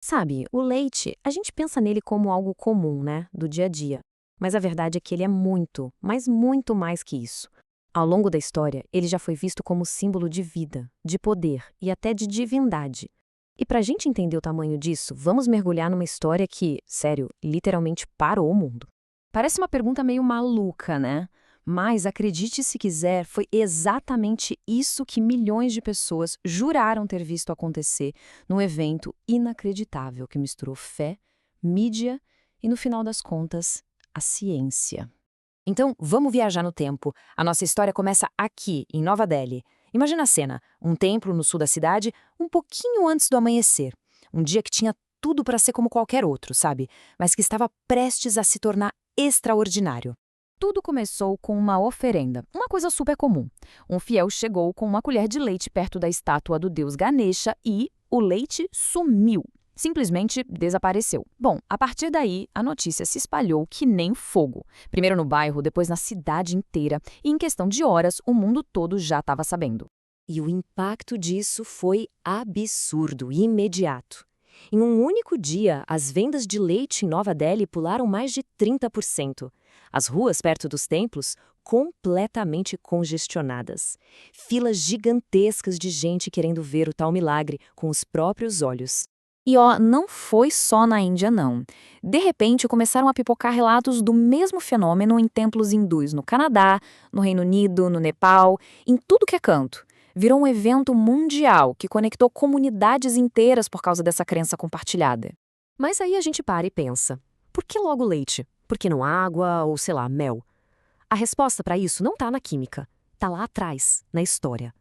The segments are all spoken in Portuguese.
Sabe, o leite, a gente pensa nele como algo comum, né, do dia a dia. Mas a verdade é que ele é muito, mas muito mais que isso. Ao longo da história, ele já foi visto como símbolo de vida, de poder e até de divindade. E para a gente entender o tamanho disso, vamos mergulhar numa história que, sério, literalmente parou o mundo. Parece uma pergunta meio maluca, né? Mas acredite se quiser, foi exatamente isso que milhões de pessoas juraram ter visto acontecer num evento inacreditável que misturou fé, mídia e, no final das contas, a ciência. Então, vamos viajar no tempo. A nossa história começa aqui, em Nova Delhi. Imagina a cena: um templo no sul da cidade, um pouquinho antes do amanhecer. Um dia que tinha tudo para ser como qualquer outro, sabe? Mas que estava prestes a se tornar extraordinário. Tudo começou com uma oferenda, uma coisa super comum. Um fiel chegou com uma colher de leite perto da estátua do deus Ganesha e o leite sumiu. Simplesmente desapareceu. Bom, a partir daí, a notícia se espalhou que nem fogo. Primeiro no bairro, depois na cidade inteira, e em questão de horas, o mundo todo já estava sabendo. E o impacto disso foi absurdo e imediato. Em um único dia, as vendas de leite em Nova Delhi pularam mais de 30%. As ruas perto dos templos completamente congestionadas. Filas gigantescas de gente querendo ver o tal milagre com os próprios olhos. E ó, não foi só na Índia, não. De repente, começaram a pipocar relatos do mesmo fenômeno em templos hindus no Canadá, no Reino Unido, no Nepal, em tudo que é canto. Virou um evento mundial que conectou comunidades inteiras por causa dessa crença compartilhada. Mas aí a gente para e pensa: por que logo leite? Por que não água ou, sei lá, mel? A resposta para isso não está na química, está lá atrás, na história.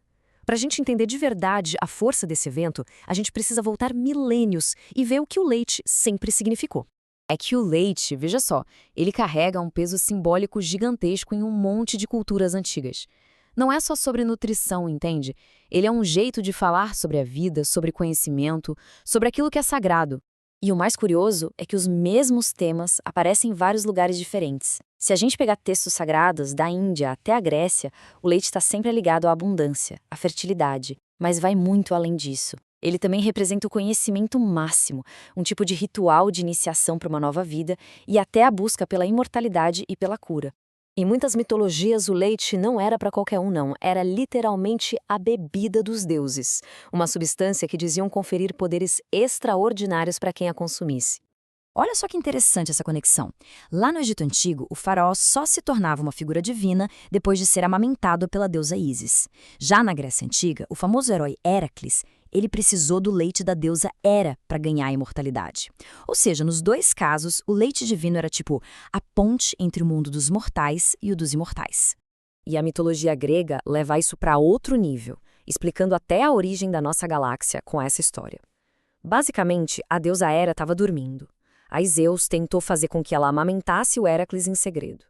Para a gente entender de verdade a força desse evento, a gente precisa voltar milênios e ver o que o leite sempre significou. É que o leite, veja só, ele carrega um peso simbólico gigantesco em um monte de culturas antigas. Não é só sobre nutrição, entende? Ele é um jeito de falar sobre a vida, sobre conhecimento, sobre aquilo que é sagrado. E o mais curioso é que os mesmos temas aparecem em vários lugares diferentes. Se a gente pegar textos sagrados da Índia até a Grécia, o leite está sempre ligado à abundância, à fertilidade, mas vai muito além disso. Ele também representa o conhecimento máximo, um tipo de ritual de iniciação para uma nova vida e até a busca pela imortalidade e pela cura. Em muitas mitologias, o leite não era para qualquer um, não. Era literalmente a bebida dos deuses. Uma substância que diziam conferir poderes extraordinários para quem a consumisse. Olha só que interessante essa conexão. Lá no Egito Antigo, o faraó só se tornava uma figura divina depois de ser amamentado pela deusa Ísis. Já na Grécia Antiga, o famoso herói Héracles, ele precisou do leite da deusa Hera para ganhar a imortalidade. Ou seja, nos dois casos, o leite divino era tipo a ponte entre o mundo dos mortais e o dos imortais. E a mitologia grega leva isso para outro nível, explicando até a origem da nossa galáxia com essa história. Basicamente, a deusa Hera estava dormindo. Aí Zeus tentou fazer com que ela amamentasse o Héracles em segredo.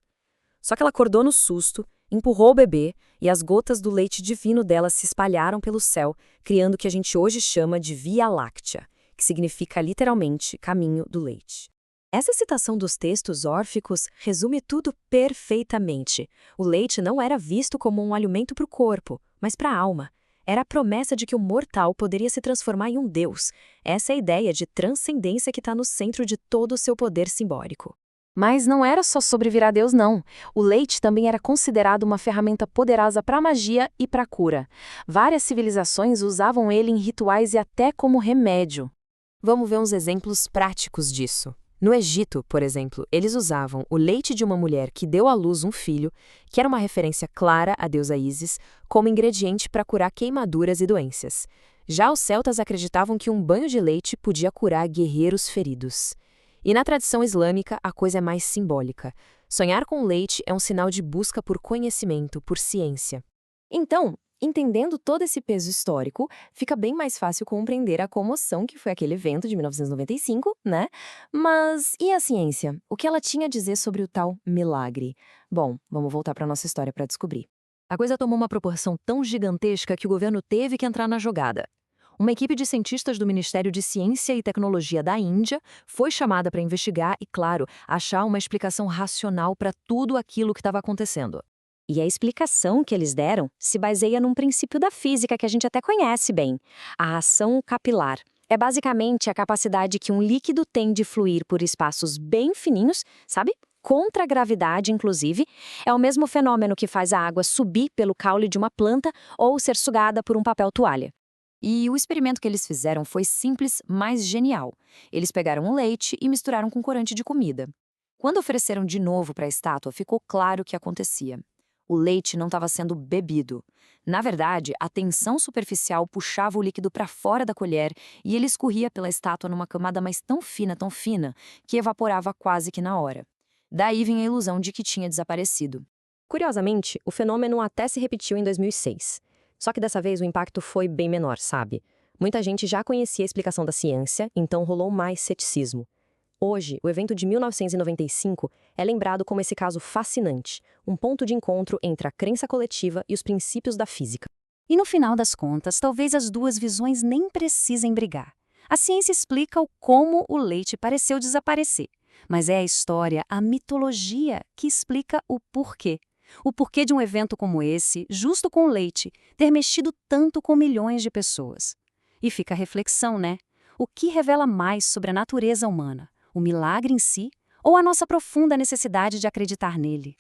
Só que ela acordou no susto, empurrou o bebê e as gotas do leite divino dela se espalharam pelo céu, criando o que a gente hoje chama de Via Láctea, que significa literalmente caminho do leite. Essa citação dos textos órficos resume tudo perfeitamente. O leite não era visto como um alimento para o corpo, mas para a alma. Era a promessa de que o mortal poderia se transformar em um deus. Essa é a ideia de transcendência que está no centro de todo o seu poder simbólico. Mas não era só sobre virar Deus, não. O leite também era considerado uma ferramenta poderosa para a magia e para a cura. Várias civilizações usavam ele em rituais e até como remédio. Vamos ver uns exemplos práticos disso. No Egito, por exemplo, eles usavam o leite de uma mulher que deu à luz um filho, que era uma referência clara à deusa Ísis, como ingrediente para curar queimaduras e doenças. Já os celtas acreditavam que um banho de leite podia curar guerreiros feridos. E na tradição islâmica, a coisa é mais simbólica. Sonhar com leite é um sinal de busca por conhecimento, por ciência. Então, entendendo todo esse peso histórico, fica bem mais fácil compreender a comoção que foi aquele evento de 1995, né? Mas e a ciência? O que ela tinha a dizer sobre o tal milagre? Bom, vamos voltar para nossa história para descobrir. A coisa tomou uma proporção tão gigantesca que o governo teve que entrar na jogada. Uma equipe de cientistas do Ministério de Ciência e Tecnologia da Índia foi chamada para investigar e, claro, achar uma explicação racional para tudo aquilo que estava acontecendo. E a explicação que eles deram se baseia num princípio da física que a gente até conhece bem, a ação capilar. É basicamente a capacidade que um líquido tem de fluir por espaços bem fininhos, sabe? Contra a gravidade, inclusive. É o mesmo fenômeno que faz a água subir pelo caule de uma planta ou ser sugada por um papel toalha. E o experimento que eles fizeram foi simples, mas genial. Eles pegaram o leite e misturaram com corante de comida. Quando ofereceram de novo para a estátua, ficou claro o que acontecia. O leite não estava sendo bebido. Na verdade, a tensão superficial puxava o líquido para fora da colher e ele escorria pela estátua numa camada mais tão fina, que evaporava quase que na hora. Daí vinha a ilusão de que tinha desaparecido. Curiosamente, o fenômeno até se repetiu em 2006. Só que dessa vez o impacto foi bem menor, sabe? Muita gente já conhecia a explicação da ciência, então rolou mais ceticismo. Hoje, o evento de 1995 é lembrado como esse caso fascinante, um ponto de encontro entre a crença coletiva e os princípios da física. E no final das contas, talvez as duas visões nem precisem brigar. A ciência explica o como o leite pareceu desaparecer, mas é a história, a mitologia, que explica o porquê. O porquê de um evento como esse, justo com o leite, ter mexido tanto com milhões de pessoas. E fica a reflexão, né? O que revela mais sobre a natureza humana? O milagre em si ou a nossa profunda necessidade de acreditar nele?